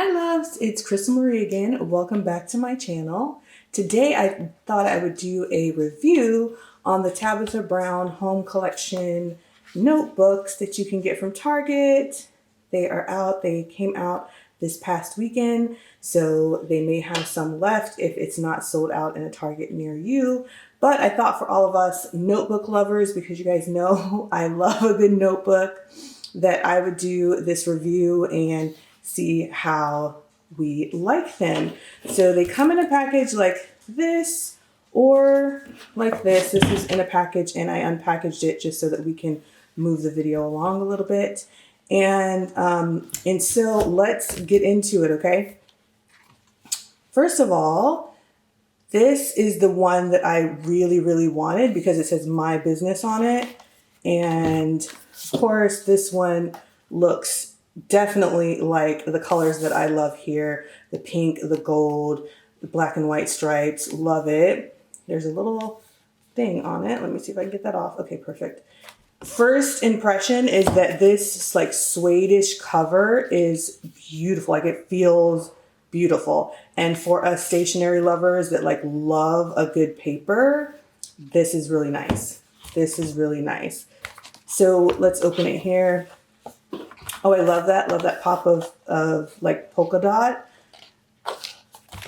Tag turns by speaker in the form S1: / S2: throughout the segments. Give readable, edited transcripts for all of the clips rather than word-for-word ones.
S1: Hi loves, it's Crystal Marie again. Welcome back to my channel. Today I thought I would do a review on the Tabitha Brown Home Collection notebooks that you can get from Target. They are out, they came out this past weekend, so they may have some left if it's not sold out in a Target near you. But I thought for all of us notebook lovers, because you guys know I love a good notebook, that I would do this review and see how we like them. So they come in a package like this or like this. This is in a package and I unpackaged it just so that we can move the video along a little bit. And so let's get into it, okay? First of all, this is the one that I really wanted because it says my business on it. And of course, this one looks definitely like the colors that I love here. The pink, the gold, the black and white stripes. Love it. There's a little thing on it. Let me see if I can get that off. Okay, perfect. First impression is that this like suede-ish cover is beautiful. Like it feels beautiful. And for us stationery lovers that like love a good paper, this is really nice. This is really nice. So let's open it here. Oh, I love that. Love that pop of like polka dot.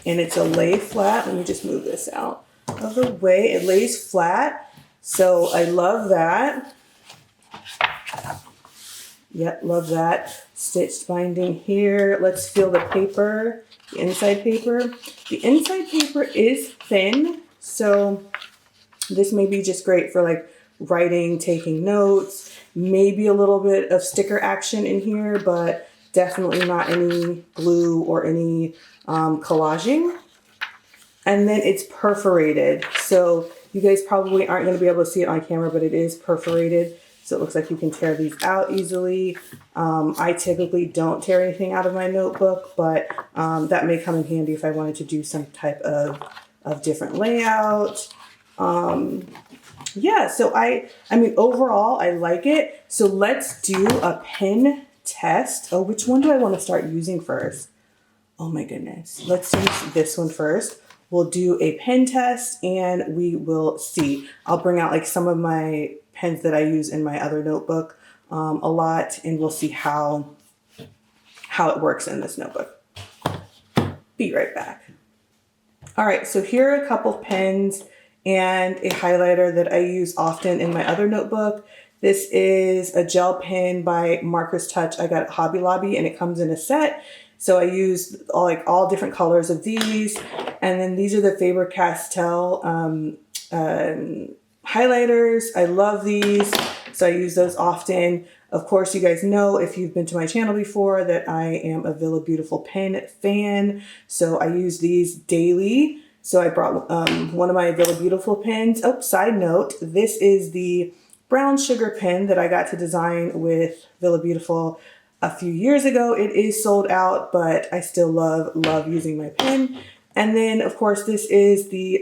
S1: And it's a lay flat. Let me just move this out of the way. It lays flat. So I love that. Yep, love that. Stitched binding here. Let's feel the paper, the inside paper. The inside paper is thin. So this may be just great for like writing, taking notes, maybe a little bit of sticker action in here, but definitely not any glue or any collaging. And then it's perforated. So you guys probably aren't going to be able to see it on camera, but it is perforated. So it looks like you can tear these out easily. I typically don't tear anything out of my notebook, but that may come in handy if I wanted to do some type of different layout. Yeah, so I mean, overall, I like it. So let's do a pen test. Oh, which one do I want to start using first? Oh my goodness. Let's use this one first. We'll do a pen test and we will see. I'll bring out like some of my pens that I use in my other notebook a lot, and we'll see how it works in this notebook. Be right back. All right, so here are a couple pens and a highlighter that I use often in my other notebook. This is a gel pen by Marker's Touch. I got at Hobby Lobby and it comes in a set. So I use all different colors of these. And then these are the Faber-Castell highlighters. I love these. So I use those often. Of course, you guys know if you've been to my channel before that I am a Villa Beautiful pen fan. So I use these daily. So I brought one of my Villa Beautiful pens. Oh, side note, this is the brown sugar pen that I got to design with Villa Beautiful a few years ago. It is sold out, but I still love using my pen. And then, of course, this is the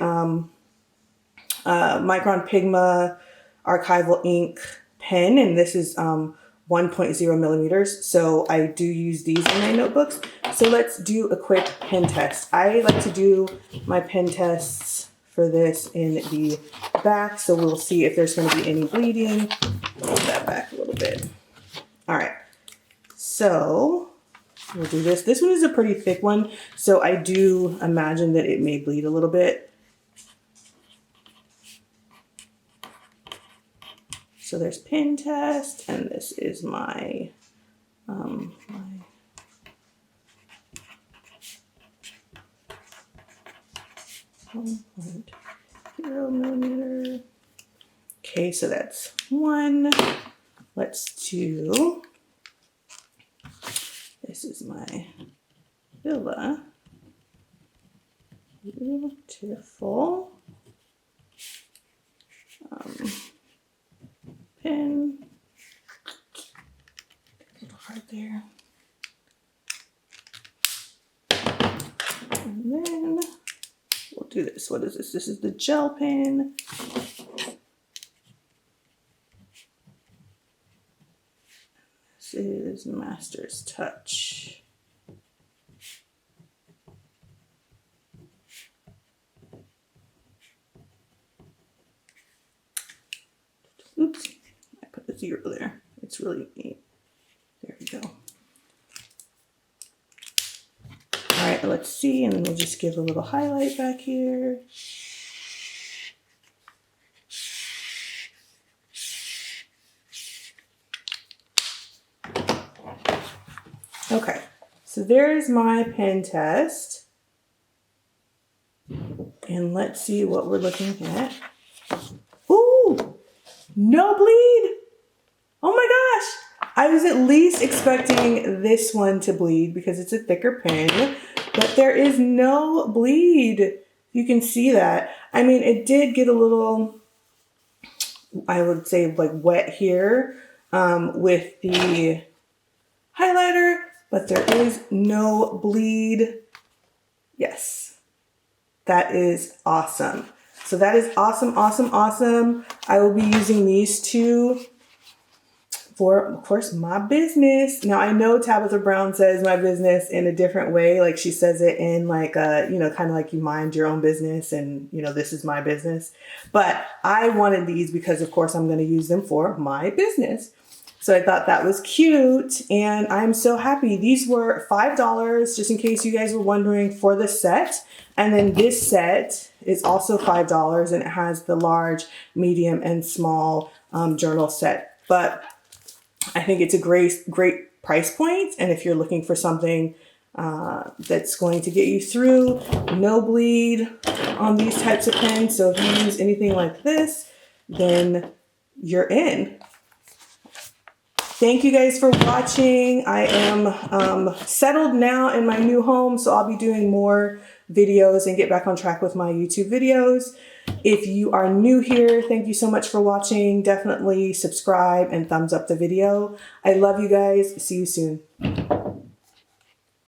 S1: Micron Pigma archival ink pen, and this is 1.0 millimeters. So I do use these in my notebooks. So let's do a quick pen test. I like to do my pen tests for this in the back, so we'll see if there's going to be any bleeding. Hold that back a little bit. All right. So we'll do this. This one is a pretty thick one, so I do imagine that it may bleed a little bit. So there's pen test, and this is my 1.0 millimeter. Okay, so that's one. Let's do, this is my Villa Beautiful pen. A little hard there. And then we'll do this. What is this? This is the gel pen. This is Master's Touch. zero there. It's really neat. There we go. All right, let's see, and then we'll just give a little highlight back here. Okay, so there's my pen test. And let's see what we're looking at. Ooh, no bleed. Oh my gosh. I was at least expecting this one to bleed because it's a thicker pen, but there is no bleed. You can see that. I mean, it did get a little, I would say like wet here with the highlighter, but there is no bleed. Yes, that is awesome. So that is awesome, awesome, awesome. I will be using these two for, of course, my business. Now I know Tabitha Brown says my business in a different way. Like she says it in like a, you know, kind of like you mind your own business and, you know, this is my business. But I wanted these because of course I'm going to use them for my business. So I thought that was cute and I'm so happy. These were $5, just in case you guys were wondering, for the set. And then this set is also $5 and it has the large, medium, and small journal set. But I think it's a great price point. And if you're looking for something that's going to get you through, no bleed on these types of pens. So if you use anything like this, then you're in. Thank you guys for watching. I am settled now in my new home, so I'll be doing more videos and get back on track with my YouTube videos. If you are new here, thank you so much for watching. Definitely subscribe and thumbs up the video. I love you guys. See you soon.